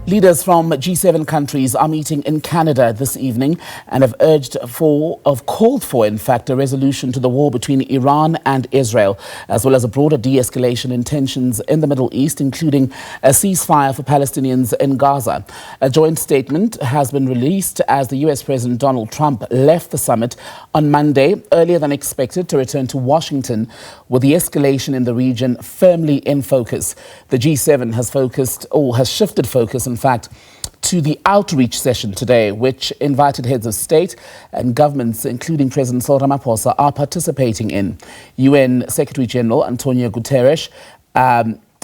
Leaders from G7 countries are meeting in Canada this evening and have called for, in fact, a resolution to the war between Iran and Israel, as well as a broader de-escalation in tensions in the Middle East, including a ceasefire for Palestinians in Gaza. A joint statement has been released as the US President Donald Trump left the summit on Monday, earlier than expected, to return to Washington, with the escalation in the region firmly in focus. The G7 has shifted focus, in fact, to the outreach session today, which invited heads of state and governments, including President Cyril Ramaphosa, are participating in. UN Secretary General Antonio Guterres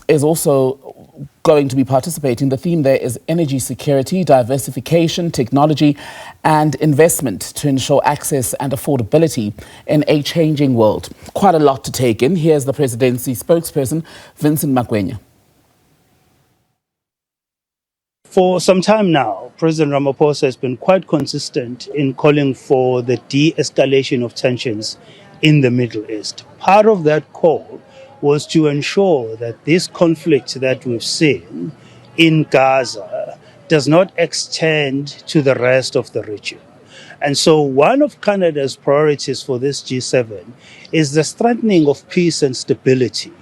is also going to be participating. The theme there is energy security, diversification, technology and investment to ensure access and affordability in a changing world. Quite a lot to take in. Here's the presidency spokesperson, Vincent Magwenya. For some time now, President Ramaphosa has been quite consistent in calling for the de-escalation of tensions in the Middle East. Part of that call was to ensure that this conflict that we've seen in Gaza does not extend to the rest of the region. And so one of Canada's priorities for this G7 is the strengthening of peace and stability,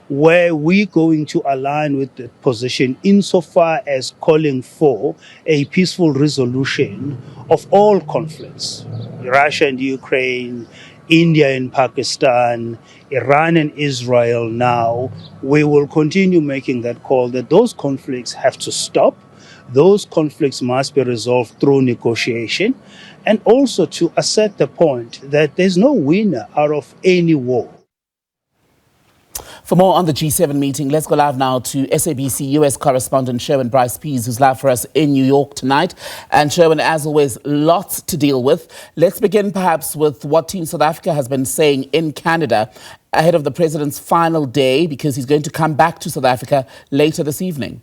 where we're going to align with the position insofar as calling for a peaceful resolution of all conflicts. Russia and Ukraine, India and Pakistan, Iran and Israel now. We will continue making that call that those conflicts have to stop. Those conflicts must be resolved through negotiation, and also to assert the point that there's no winner out of any war. For more on the G7 meeting, let's go live now to SABC US Correspondent Sherwin Bryce-Pease, who's live for us in New York tonight. And Sherwin, as always, lots to deal with. Let's begin perhaps with what Team South Africa has been saying in Canada ahead of the president's final day, because he's going to come back to South Africa later this evening.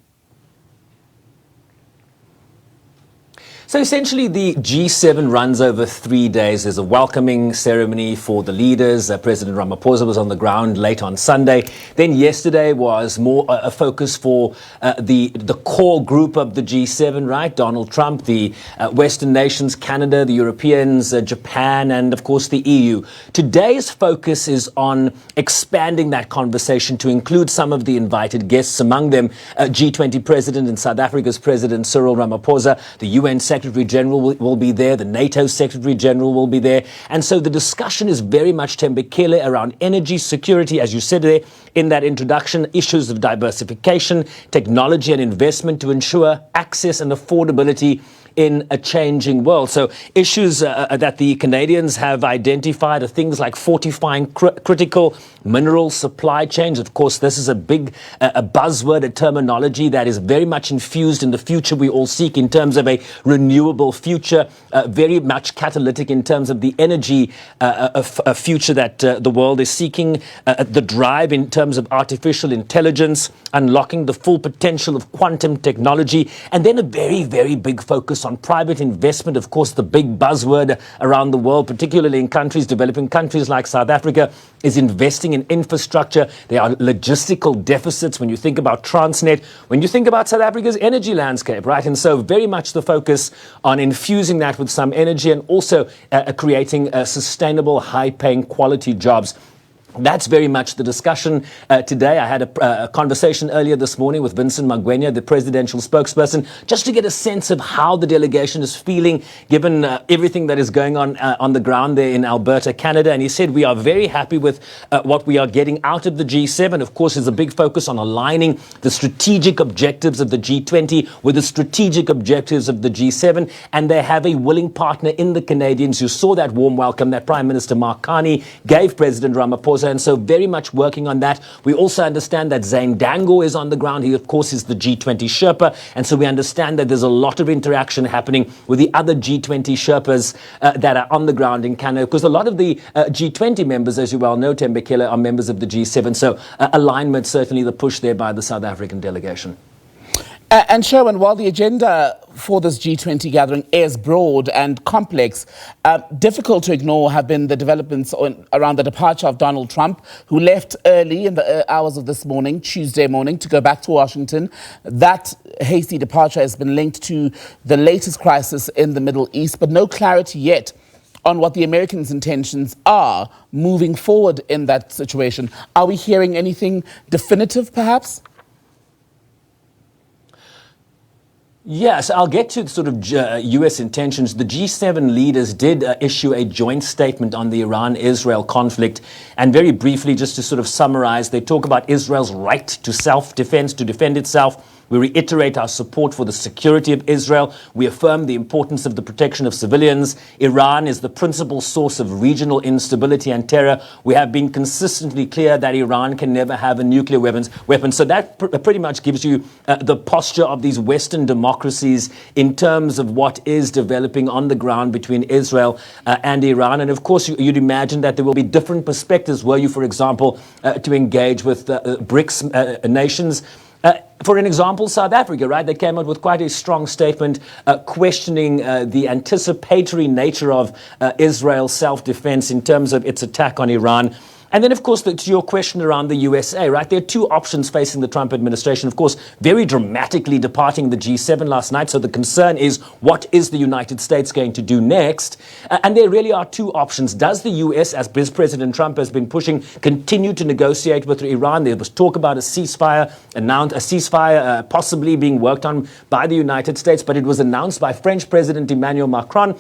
So essentially, the G7 runs over 3 days. There's a welcoming ceremony for the leaders. President Ramaphosa was on the ground late on Sunday. Then yesterday was more a focus for the core group of the G7, right? Donald Trump, the Western nations, Canada, the Europeans, Japan, and of course the EU. Today's focus is on expanding that conversation to include some of the invited guests, among them G20 President and South Africa's President Cyril Ramaphosa, the UN Secretary General will be there, the NATO Secretary General will be there. And so the discussion is very much Shan Ke around energy security, as you said there in that introduction, issues of diversification, technology and investment to ensure access and affordability in a changing world. So issues that the Canadians have identified are things like fortifying critical mineral supply chains. Of course, this is a big a buzzword, a terminology that is very much infused in the future we all seek in terms of a renewable future, very much catalytic in terms of the energy a future that the world is seeking, the drive in terms of artificial intelligence, unlocking the full potential of quantum technology, and then a very, very big focus on private investment. Of course, the big buzzword around the world, particularly in developing countries like South Africa, is investing in infrastructure. There are logistical deficits when you think about Transnet, when you think about South Africa's energy landscape, right? And so very much the focus on infusing that with some energy and also creating sustainable, high-paying, quality jobs. That's very much the discussion today. I had a conversation earlier this morning with Vincent Magwenya, the presidential spokesperson, just to get a sense of how the delegation is feeling, given everything that is going on the ground there in Alberta, Canada. And he said, we are very happy with what we are getting out of the G7. Of course, there's a big focus on aligning the strategic objectives of the G20 with the strategic objectives of the G7. And they have a willing partner in the Canadians. You saw that warm welcome that Prime Minister Mark Carney gave President Ramaphosa. And so very much working on that. We also understand that Zane Dango is on the ground. He, of course, is the G20 Sherpa. And so we understand that there's a lot of interaction happening with the other G20 Sherpas that are on the ground in Canada, because a lot of the G20 members, as you well know, Shan Ke, are members of the G7. So alignment, certainly the push there by the South African delegation. And Sherwin, while the agenda for this G20 gathering is broad and complex. Difficult to ignore have been the developments around the departure of Donald Trump, who left early in the hours of this morning, Tuesday morning, to go back to Washington. That hasty departure has been linked to the latest crisis in the Middle East, but no clarity yet on what the Americans' intentions are moving forward in that situation. Are we hearing anything definitive, perhaps? Yes, I'll get to sort of U.S. intentions. The G7 leaders did issue a joint statement on the Iran-Israel conflict. And very briefly, just to sort of summarize, they talk about Israel's right to self-defense, to defend itself. We reiterate our support for the security of Israel. We affirm the importance of the protection of civilians. Iran is the principal source of regional instability and terror. We have been consistently clear that Iran can never have a nuclear weapon. So that pretty much gives you the posture of these Western democracies in terms of what is developing on the ground between Israel and Iran. And of course, you'd imagine that there will be different perspectives were you, for example, to engage with BRICS nations. For an example, South Africa, right? They came out with quite a strong statement questioning the anticipatory nature of Israel's self-defense in terms of its attack on Iran. And then, of course, to your question around the USA, right? There are two options facing the Trump administration. Of course, very dramatically departing the G7 last night. So the concern is, what is the United States going to do next? And there really are two options. Does the US, as President Trump has been pushing, continue to negotiate with Iran? There was talk about a ceasefire, possibly being worked on by the United States, but it was announced by French President Emmanuel Macron.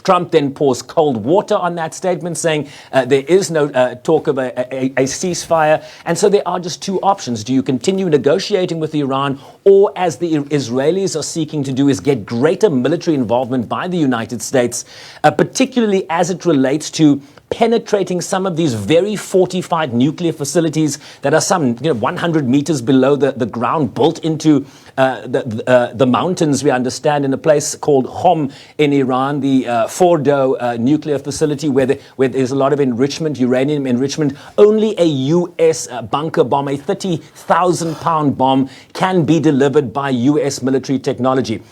Trump then pours cold water on that statement, saying there is no talk of a ceasefire. And so there are just two options. Do you continue negotiating with Iran, or, as the Israelis are seeking to do, is get greater military involvement by the United States, particularly as it relates to penetrating some of these very fortified nuclear facilities that are some 100 meters below the ground, built into the mountains, we understand, in a place called Qom in Iran, the Fordo nuclear facility where there's a lot of enrichment, uranium enrichment. Only a U.S. bunker bomb, a 30,000-pound bomb, can be delivered by U.S. military technology.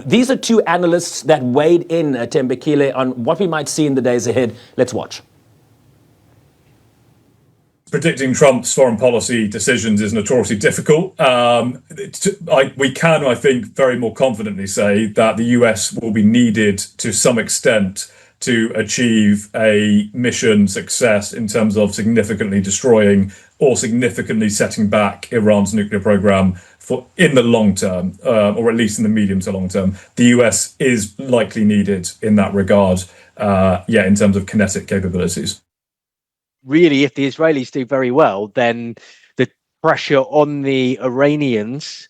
These are two analysts that weighed in, Themba Kile, on what we might see in the days ahead. Let's watch. Predicting Trump's foreign policy decisions is notoriously difficult. We can, I think, very more confidently say that the US will be needed to some extent to achieve a mission success in terms of significantly destroying or significantly setting back Iran's nuclear program in the long term, or at least in the medium to long term. The US is likely needed in that regard, in terms of kinetic capabilities. Really, if the Israelis do very well, then the pressure on the Iranians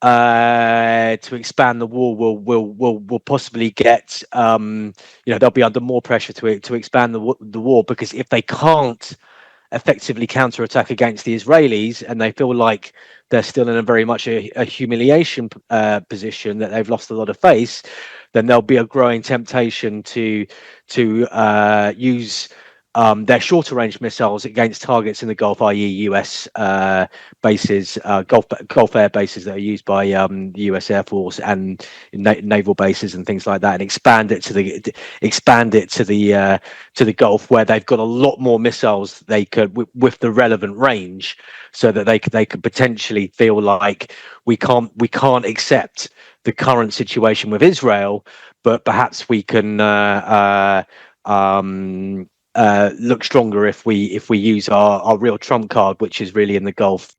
to expand the war will possibly get they'll be under more pressure to expand the war, because if they can't effectively counterattack against the Israelis and they feel like they're still in a very much a humiliation position, that they've lost a lot of face, then there'll be a growing temptation to use their shorter range missiles against targets in the Gulf, i.e. US bases, Gulf air bases that are used by the US Air Force and naval bases and things like that, and expand it to the Gulf, where they've got a lot more missiles they could with the relevant range, so that they could potentially feel like we can't accept the current situation with Israel, but perhaps we can look stronger if we use our real trump card, which is really in the Gulf.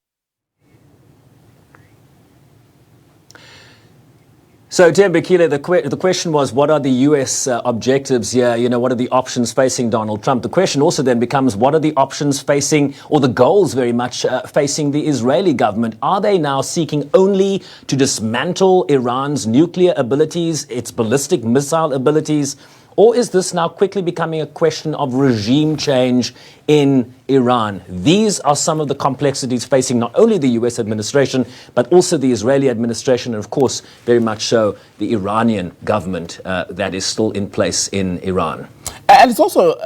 So, Themba Kile, the question was, what are the U.S. objectives here? What are the options facing Donald Trump? The question also then becomes, what are the options facing, or the goals very much facing the Israeli government? Are they now seeking only to dismantle Iran's nuclear abilities, its ballistic missile abilities? Or is this now quickly becoming a question of regime change in Iran? These are some of the complexities facing not only the US administration, but also the Israeli administration, and of course, very much so, the Iranian government that is still in place in Iran. And it's also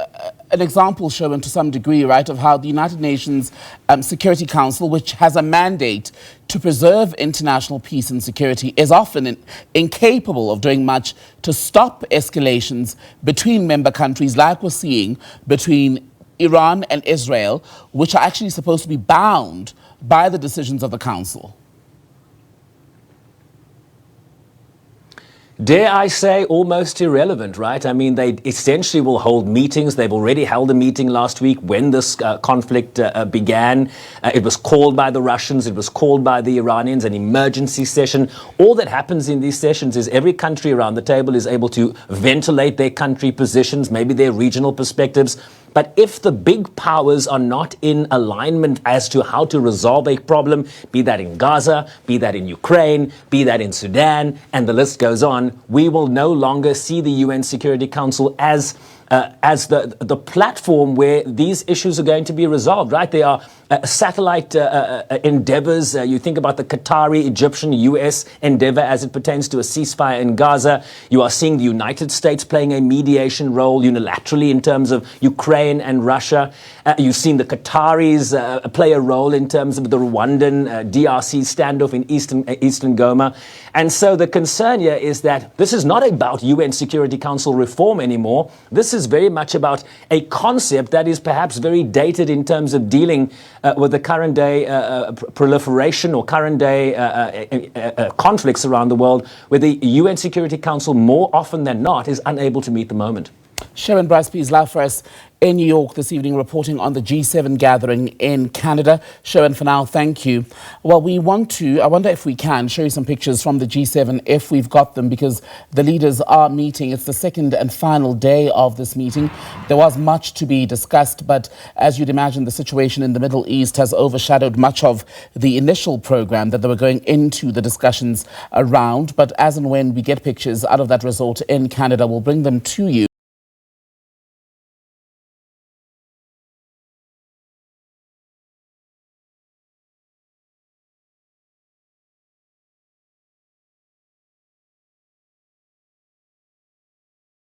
an example, Sherwin, to some degree, right, of how the United Nations Security Council, which has a mandate to preserve international peace and security, is often incapable of doing much to stop escalations between member countries, like we're seeing between Iran and Israel, which are actually supposed to be bound by the decisions of the Council. Dare I say, almost irrelevant, right? I mean, they essentially will hold meetings. They've already held a meeting last week when this conflict began. It was called by the Russians. It was called by the Iranians, an emergency session. All that happens in these sessions is every country around the table is able to ventilate their country positions, maybe their regional perspectives. But if the big powers are not in alignment as to how to resolve a problem, be that in Gaza, be that in Ukraine, be that in Sudan, and the list goes on, we will no longer see the UN Security Council as the platform where these issues are going to be resolved, right? They are satellite endeavors. You think about the Qatari, Egyptian, US endeavor as it pertains to a ceasefire in Gaza. You are seeing the United States playing a mediation role unilaterally in terms of Ukraine and Russia. You've seen the Qataris play a role in terms of the Rwandan DRC standoff in Eastern Goma. And so the concern here is that this is not about UN Security Council reform anymore. This is very much about a concept that is perhaps very dated in terms of dealing with the current day proliferation or current day conflicts around the world, where the UN Security Council more often than not is unable to meet the moment. Shan BrycePease live for us in New York this evening, reporting on the G7 gathering in Canada. Sherwin, for now, thank you. Well, I wonder if we can show you some pictures from the G7, if we've got them, because the leaders are meeting. It's the second and final day of this meeting. There was much to be discussed, but as you'd imagine, the situation in the Middle East has overshadowed much of the initial program that they were going into the discussions around. But as and when we get pictures out of that resort in Canada, we'll bring them to you.